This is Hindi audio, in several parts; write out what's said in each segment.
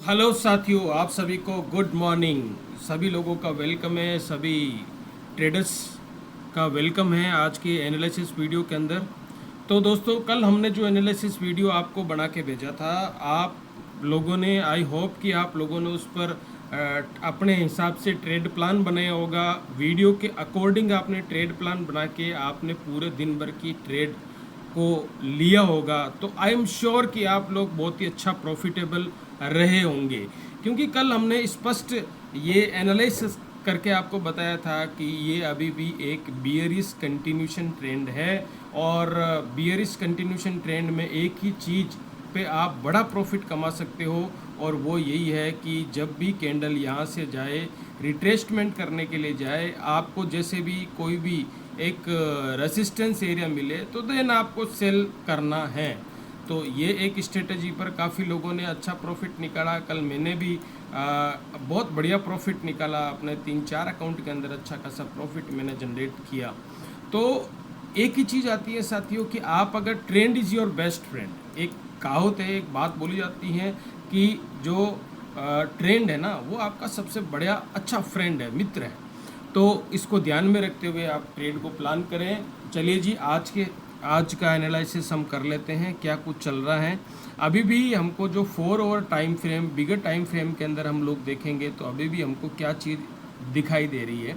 हेलो साथियों, आप सभी को गुड मॉर्निंग। सभी लोगों का वेलकम है, सभी ट्रेडर्स का वेलकम है आज के एनालिसिस वीडियो के अंदर। तो दोस्तों, कल हमने जो एनालिसिस वीडियो आपको बना के भेजा था, आप लोगों ने, आई होप कि आप लोगों ने उस पर अपने हिसाब से ट्रेड प्लान बनाया होगा। वीडियो के अकॉर्डिंग आपने ट्रेड प्लान बना के आपने पूरे दिन भर की ट्रेड को लिया होगा। तो आई एम श्योर कि आप लोग बहुत ही अच्छा प्रॉफिटेबल रहे होंगे, क्योंकि कल हमने स्पष्ट ये एनालिसिस करके आपको बताया था कि ये अभी भी एक बियरिश कंटिन्यूशन ट्रेंड है। और बियरिश कंटिन्यूशन ट्रेंड में एक ही चीज़ पे आप बड़ा प्रॉफिट कमा सकते हो, और वो यही है कि जब भी कैंडल यहाँ से जाए, रिट्रेसमेंट करने के लिए जाए, आपको जैसे भी कोई भी एक रेसिस्टेंस एरिया मिले तो देन आपको सेल करना है। तो ये एक स्ट्रेटजी पर काफ़ी लोगों ने अच्छा प्रॉफिट निकाला। कल मैंने भी बहुत बढ़िया प्रॉफिट निकाला, अपने 3-4 अकाउंट के अंदर अच्छा खासा प्रॉफिट मैंने जनरेट किया। तो एक ही चीज़ आती है साथियों कि आप अगर trend is your best friend, एक कहावत है, एक बात बोली जाती है कि जो ट्रेंड है ना, वो आपका सबसे बढ़िया अच्छा फ्रेंड है, मित्र है। तो इसको ध्यान में रखते हुए आप ट्रेड को प्लान करें। चलिए जी, आज का एनालिसिस हम कर लेते हैं, क्या कुछ चल रहा है। अभी भी हमको जो 4 और टाइम फ्रेम, बिगर टाइम फ्रेम के अंदर हम लोग देखेंगे तो अभी भी हमको क्या चीज़ दिखाई दे रही है।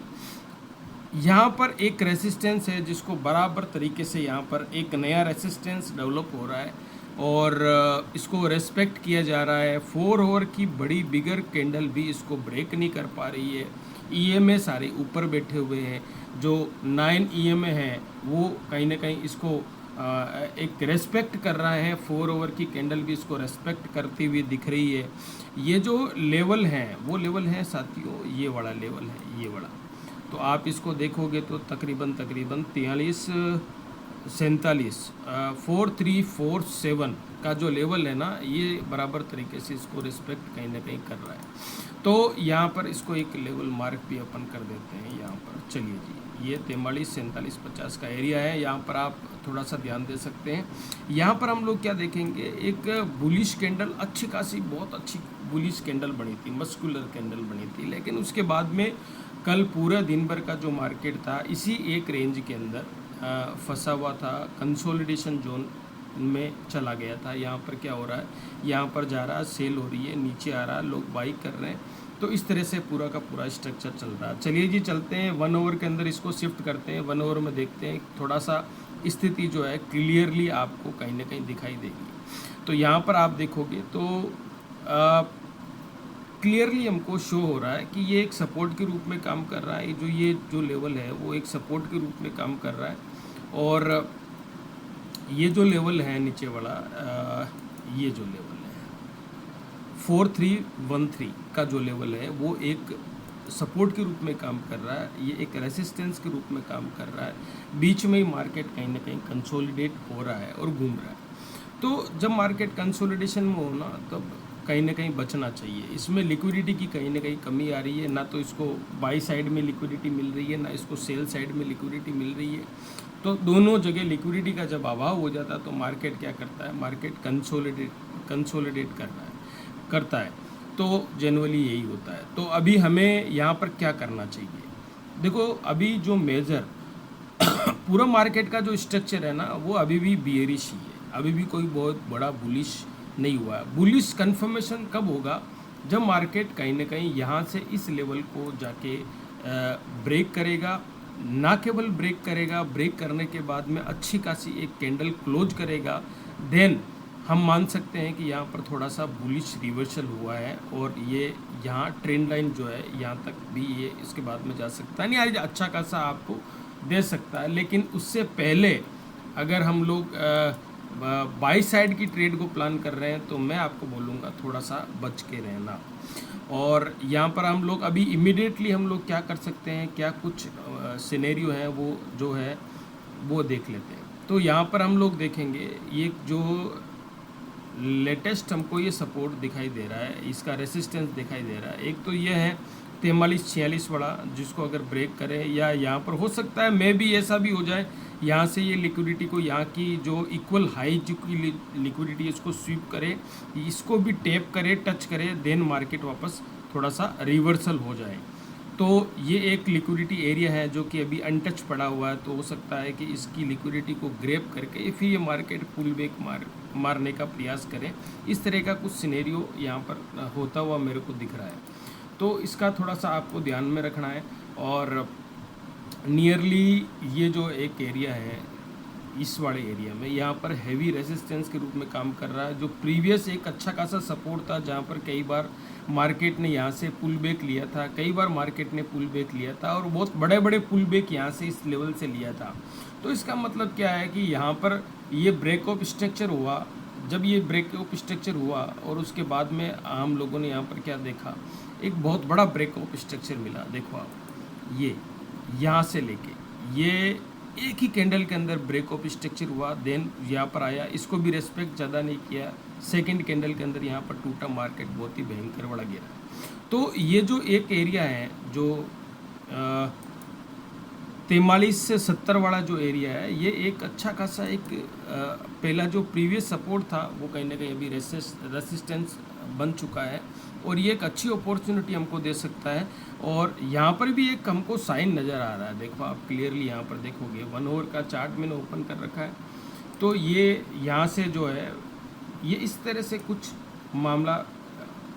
यहाँ पर एक रेसिस्टेंस है जिसको बराबर तरीके से यहाँ पर एक नया रेसिस्टेंस डेवलप हो रहा है, और इसको रेस्पेक्ट किया जा रहा है। 4 ओवर की बड़ी बिगर कैंडल भी इसको ब्रेक नहीं कर पा रही है। ईएमए सारे ऊपर बैठे हुए हैं। जो 9 ईएमए है वो कहीं ना कहीं इसको एक रेस्पेक्ट कर रहा है। 4 ओवर की कैंडल भी इसको रेस्पेक्ट करती हुई दिख रही है। ये जो लेवल हैं वो लेवल हैं साथियों, ये वाला लेवल है, ये वाला। तो आप इसको देखोगे तो तकरीबन 4347 का जो लेवल है ना, ये बराबर तरीके से इसको रिस्पेक्ट कहीं ना कहीं कर रहा है। तो यहाँ पर इसको एक लेवल मार्क भी अपन कर देते हैं यहाँ पर। चलिए जी, ये 43-47-50 का एरिया है, यहाँ पर आप थोड़ा सा ध्यान दे सकते हैं। यहाँ पर हम लोग क्या देखेंगे, एक बुलिश कैंडल, अच्छी खासी बहुत अच्छी बुलिश कैंडल बनी थी, मस्कुलर कैंडल बनी थी। लेकिन उसके बाद में कल पूरा दिन भर का जो मार्केट था इसी एक रेंज के अंदर फंसा हुआ था, कंसोलिडेशन जोन में चला गया था। यहाँ पर क्या हो रहा है, यहाँ पर जा रहा है, सेल हो रही है, नीचे आ रहा है, लोग बाई कर रहे हैं। तो इस तरह से पूरा का पूरा स्ट्रक्चर चल रहा है। चलिए जी, चलते हैं 1 ओवर के अंदर, इसको शिफ्ट करते हैं। 1 ओवर में देखते हैं थोड़ा सा स्थिति जो है क्लियरली आपको कहीं ना कहीं दिखाई देगी। तो यहाँ पर आप देखोगे तो क्लियरली हमको शो हो रहा है कि ये एक सपोर्ट के रूप में काम कर रहा है। ये जो लेवल है वो एक सपोर्ट के रूप में काम कर रहा है। और ये जो लेवल है नीचे वाला, ये जो लेवल है 4313 का जो लेवल है वो एक सपोर्ट के रूप में काम कर रहा है, ये एक रेसिस्टेंस के रूप में काम कर रहा है। बीच में ही मार्केट कहीं ना कहीं कंसोलिडेट हो रहा है और घूम रहा है। तो जब मार्केट कंसोलिडेशन में हो ना, तब कहीं ना कहीं बचना चाहिए। इसमें लिक्विडिटी की कहीं ना कहीं कमी आ रही है, ना तो इसको बाई साइड में लिक्विडिटी मिल रही है, ना इसको सेल साइड में लिक्विडिटी मिल रही है। तो दोनों जगह लिक्विडिटी का जब अभाव हो जाता है तो मार्केट क्या करता है, मार्केट कंसोलिडेट करता है। तो जनरली यही होता है। तो अभी हमें यहाँ पर क्या करना चाहिए, देखो अभी जो मेजर पूरा मार्केट का जो स्ट्रक्चर है ना, वो अभी भी बियरिश ही है, अभी भी कोई बहुत बड़ा बुलिश नहीं हुआ है। बुलिश कन्फर्मेशन कब होगा, जब मार्केट कहीं ना कहीं यहाँ से इस लेवल को जाके ब्रेक करेगा। ना केवल ब्रेक करेगा, ब्रेक करने के बाद में अच्छी खासी एक कैंडल क्लोज करेगा, देन हम मान सकते हैं कि यहाँ पर थोड़ा सा बुलिश रिवर्सल हुआ है, और ये यहाँ ट्रेंड लाइन जो है यहाँ तक भी ये इसके बाद में जा सकता है, नहीं आज अच्छा खासा आपको दे सकता है। लेकिन उससे पहले अगर हम लोग बाई साइड की ट्रेड को प्लान कर रहे हैं तो मैं आपको बोलूँगा थोड़ा सा बच के रहना। और यहाँ पर हम लोग अभी इमीडिएटली हम लोग क्या कर सकते हैं, क्या कुछ सिनेरियो है वो जो है वो देख लेते हैं। तो यहाँ पर हम लोग देखेंगे, ये जो लेटेस्ट हमको ये सपोर्ट दिखाई दे रहा है, इसका रेसिस्टेंस दिखाई दे रहा है। एक तो ये है 43-46 वाला, जिसको अगर ब्रेक करें या यहाँ पर हो सकता है मे भी ऐसा भी हो जाए यहाँ से ये लिक्विडिटी को, यहाँ की जो इक्वल हाई जो की लिक्विडिटी है इसको स्वीप करे, इसको भी टैप करे, टच करे, देन मार्केट वापस थोड़ा सा रिवर्सल हो जाए। तो ये एक लिक्विडिटी एरिया है जो कि अभी अनटच पड़ा हुआ है, तो हो सकता है कि इसकी लिक्विडिटी को ग्रैब करके फिर ये मार्केट पुल बैक मारने का प्रयास करें। इस तरह का कुछ सिनेरियो यहाँ पर होता हुआ मेरे को दिख रहा है, तो इसका थोड़ा सा आपको ध्यान में रखना है। और नियरली ये जो एक एरिया है, इस वाले एरिया में यहाँ पर हैवी रेजिस्टेंस के रूप में काम कर रहा है। जो प्रीवियस एक अच्छा खासा सपोर्ट था, जहाँ पर कई बार मार्केट ने यहाँ से पुल बैक लिया था, कई बार मार्केट ने पुल बैक लिया था और बहुत बड़े बड़े पुल बैक यहाँ से इस लेवल से लिया था। तो इसका मतलब क्या है कि यहाँ पर ये ब्रेक ऑफ स्ट्रक्चर हुआ। जब ये ब्रेक ऑफ स्ट्रक्चर हुआ और उसके बाद में हम लोगों ने यहाँ पर क्या देखा, एक बहुत बड़ा ब्रेक ऑफ स्ट्रक्चर मिला। देखो आप, ये यहाँ से लेके ये एक ही कैंडल के अंदर ब्रेक ऑफ स्ट्रक्चर हुआ, देन यहाँ पर आया, इसको भी रेस्पेक्ट ज़्यादा नहीं किया, सेकंड कैंडल के अंदर यहाँ पर टूटा, मार्केट बहुत ही भयंकर बड़ा गिरा। तो ये जो एक एरिया है जो 43 से 70 वाला जो एरिया है, ये एक अच्छा खासा एक पहला जो प्रीवियस सपोर्ट था वो कहीं ना कहीं अभी रेसिस्टेंस बन चुका है और ये एक अच्छी अपॉर्चुनिटी हमको दे सकता है। और यहाँ पर भी एक हमको साइन नज़र आ रहा है, देखो आप क्लियरली यहाँ पर देखोगे 1 आवर का चार्ट मैंने ओपन कर रखा है। तो ये यहाँ से जो है ये इस तरह से कुछ मामला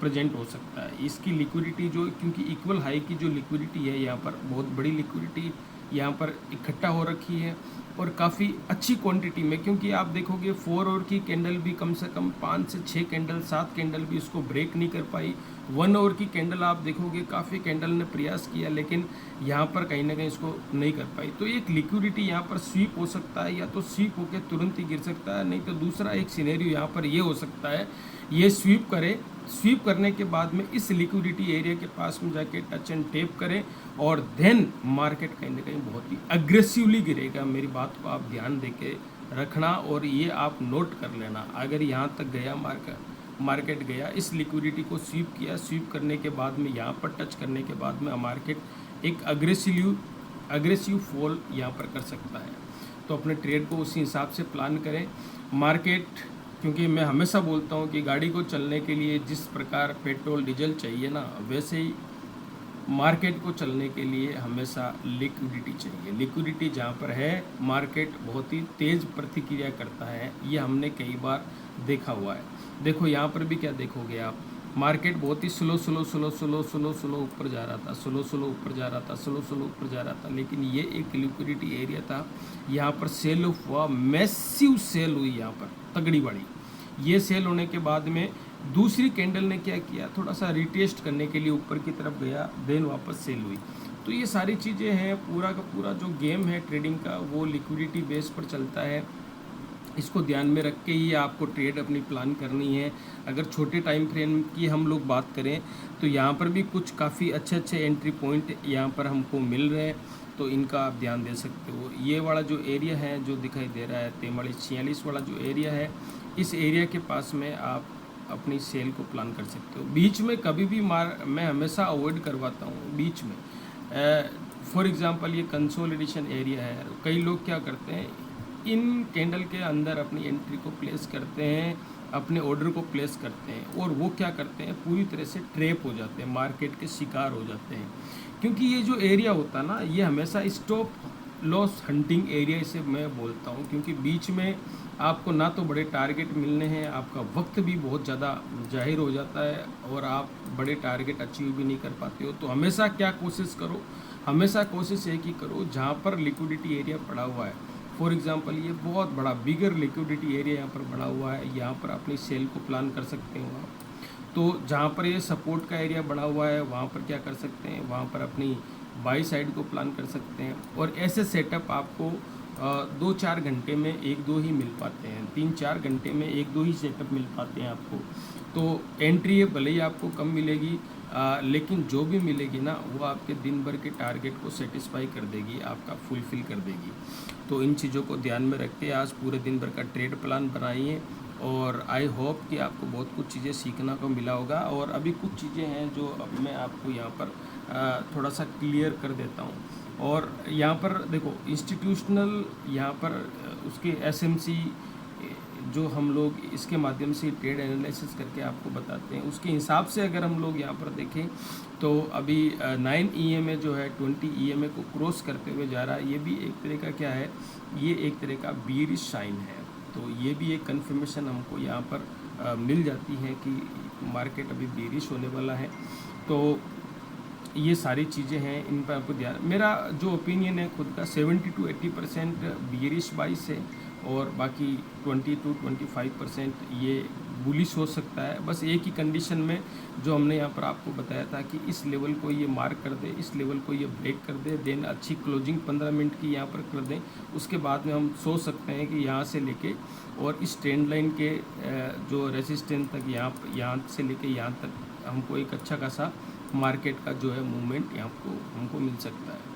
प्रेजेंट हो सकता है। इसकी लिक्विडिटी जो, क्योंकि इक्वल हाई की जो लिक्विडिटी है यहाँ पर, बहुत बड़ी लिक्विडिटी यहाँ पर इकट्ठा हो रखी है और काफ़ी अच्छी क्वांटिटी में, क्योंकि आप देखोगे 4 आवर की कैंडल भी कम से कम 5 से 6 कैंडल, 7 कैंडल भी इसको ब्रेक नहीं कर पाई। 1 आवर की कैंडल आप देखोगे काफ़ी कैंडल ने प्रयास किया, लेकिन यहाँ पर कहीं ना कहीं इसको नहीं कर पाई। तो एक लिक्विडिटी यहाँ पर स्वीप हो सकता है, या तो स्वीप होकर तुरंत ही गिर सकता है, नहीं तो दूसरा एक सिनेरियो यहाँ पर ये हो सकता है, ये स्वीप करे, स्वीप करने के बाद में इस लिक्विडिटी एरिया के पास में जाके टच एंड टेप करें और देन मार्केट कहीं ना कहीं बहुत ही अग्रेसिवली गिरेगा। मेरी बात को आप ध्यान देके रखना और ये आप नोट कर लेना। अगर यहाँ तक गया मार्केट गया, इस लिक्विडिटी को स्वीप किया, स्वीप करने के बाद में यहाँ पर टच करने के बाद में मार्केट एक अग्रेसिव फॉल यहाँ पर कर सकता है। तो अपने ट्रेड को उसी हिसाब से प्लान करें। मार्केट, क्योंकि मैं हमेशा बोलता हूँ कि गाड़ी को चलने के लिए जिस प्रकार पेट्रोल डीजल चाहिए ना, वैसे ही मार्केट को चलने के लिए हमेशा लिक्विडिटी चाहिए। लिक्विडिटी जहाँ पर है, मार्केट बहुत ही तेज़ प्रतिक्रिया करता है, ये हमने कई बार देखा हुआ है। देखो यहाँ पर भी क्या देखोगे आप, मार्केट बहुत ही स्लो ऊपर जा रहा था, स्लो ऊपर जा रहा था, स्लो ऊपर जा रहा था, लेकिन ये एक लिक्विडिटी एरिया था, यहाँ पर सेल ऑफ हुआ, मैसिव सेल हुई यहाँ पर तगड़ी बड़ी। ये सेल होने के बाद में दूसरी कैंडल ने क्या किया, थोड़ा सा रिटेस्ट करने के लिए ऊपर की तरफ गया, देन वापस सेल हुई। तो ये सारी चीज़ें हैं, पूरा का पूरा जो गेम है ट्रेडिंग का वो लिक्विडिटी बेस पर चलता है। इसको ध्यान में रख के ही आपको ट्रेड अपनी प्लान करनी है। अगर छोटे टाइम फ्रेम की हम लोग बात करें तो यहाँ पर भी कुछ काफ़ी अच्छे एंट्री पॉइंट यहाँ पर हमको मिल रहे हैं, तो इनका आप ध्यान दे सकते हो। ये वाला जो एरिया है जो दिखाई दे रहा है 43-46 वाला जो एरिया है, इस एरिया के पास में आप अपनी सेल को प्लान कर सकते हो। बीच में कभी भी मैं हमेशा अवॉइड करवाता हूँ बीच में। फॉर एग्ज़ाम्पल ये कंसोलिडेशन एरिया है, कई लोग क्या करते हैं, इन कैंडल के अंदर अपनी एंट्री को प्लेस करते हैं, अपने ऑर्डर को प्लेस करते हैं और वो क्या करते हैं, पूरी तरह से ट्रैप हो जाते हैं, मार्केट के शिकार हो जाते हैं। क्योंकि ये जो एरिया होता है ना, ये हमेशा स्टॉप लॉस हंटिंग एरिया इसे मैं बोलता हूँ, क्योंकि बीच में आपको ना तो बड़े टारगेट मिलने हैं, आपका वक्त भी बहुत ज़्यादा जाहिर हो जाता है और आप बड़े टारगेट अचीव भी नहीं कर पाते हो। तो हमेशा क्या कोशिश करो, हमेशा कोशिश एक ही करो जहाँ पर लिक्विडिटी एरिया पड़ा हुआ है। फॉर एग्जांपल ये बहुत बड़ा बिगर लिक्विडिटी एरिया यहाँ पर बना हुआ है, यहाँ पर अपनी सेल को प्लान कर सकते हो आप। तो जहाँ पर ये सपोर्ट का एरिया बना हुआ है वहाँ पर क्या कर सकते हैं, वहाँ पर अपनी बाई साइड को प्लान कर सकते हैं। और ऐसे सेटअप आपको 2-4 घंटे में 1-2 ही मिल पाते हैं, 3-4 घंटे में 1-2 ही सेटअप मिल पाते हैं आपको। तो एंट्री है भले ही आपको कम मिलेगी, लेकिन जो भी मिलेगी ना वो आपके दिन भर के टारगेट को सेटिस्फाई कर देगी, आपका फुलफ़िल कर देगी। तो इन चीज़ों को ध्यान में रख के आज पूरे दिन भर का ट्रेड प्लान बनाइए और आई होप कि आपको बहुत कुछ चीज़ें सीखने को मिला होगा। और अभी कुछ चीज़ें हैं जो अब मैं आपको यहाँ पर थोड़ा सा क्लियर कर देता हूँ। और यहाँ पर देखो इंस्टीट्यूशनल यहाँ पर उसके एसएमसी जो हम लोग इसके माध्यम से ट्रेड एनालिसिस करके आपको बताते हैं, उसके हिसाब से अगर हम लोग यहाँ पर देखें तो अभी 9 EMA जो है 20 EMA को क्रॉस करते हुए जा रहा है। ये भी एक तरह का क्या है, ये एक तरह का बीयरिश साइन है। तो ये भी एक कंफर्मेशन हमको यहाँ पर मिल जाती है कि मार्केट अभी बीयरिश होने वाला है। तो ये सारी चीज़ें हैं, इन पर आपको ध्यान, मेरा जो ओपिनियन है खुद का 70 to 80% बियरिश बाइस है और बाकी 20 to 25% ये बुलिश हो सकता है। बस एक ही कंडीशन में जो हमने यहाँ पर आपको बताया था कि इस लेवल को ये मार्क कर दे, इस लेवल को ये ब्रेक कर दे, देन अच्छी क्लोजिंग 15 मिनट की यहाँ पर कर दें, उसके बाद में हम सोच सकते हैं कि यहाँ से लेके और इस ट्रेंड लाइन के जो रेसिस्टेंस तक यहाँ से लेके यहाँ तक हमको एक अच्छा खासा मार्केट का जो है मूवमेंट यहाँ को हमको मिल सकता है।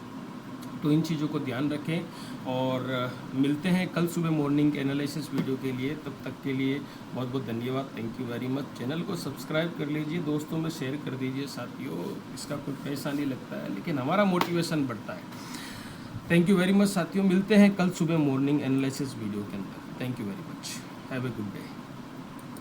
तो इन चीज़ों को ध्यान रखें और मिलते हैं कल सुबह मॉर्निंग एनालिसिस वीडियो के लिए। तब तक के लिए बहुत बहुत धन्यवाद, thank you very much. Channel को सब्सक्राइब कर लीजिए, दोस्तों में शेयर कर दीजिए साथियों, इसका कोई पैसा नहीं लगता है लेकिन हमारा मोटिवेशन बढ़ता है। थैंक यू वेरी मच साथियों, मिलते हैं कल सुबह मॉर्निंग एनालिसिस वीडियो के अंदर। Thank you very much, have a good day.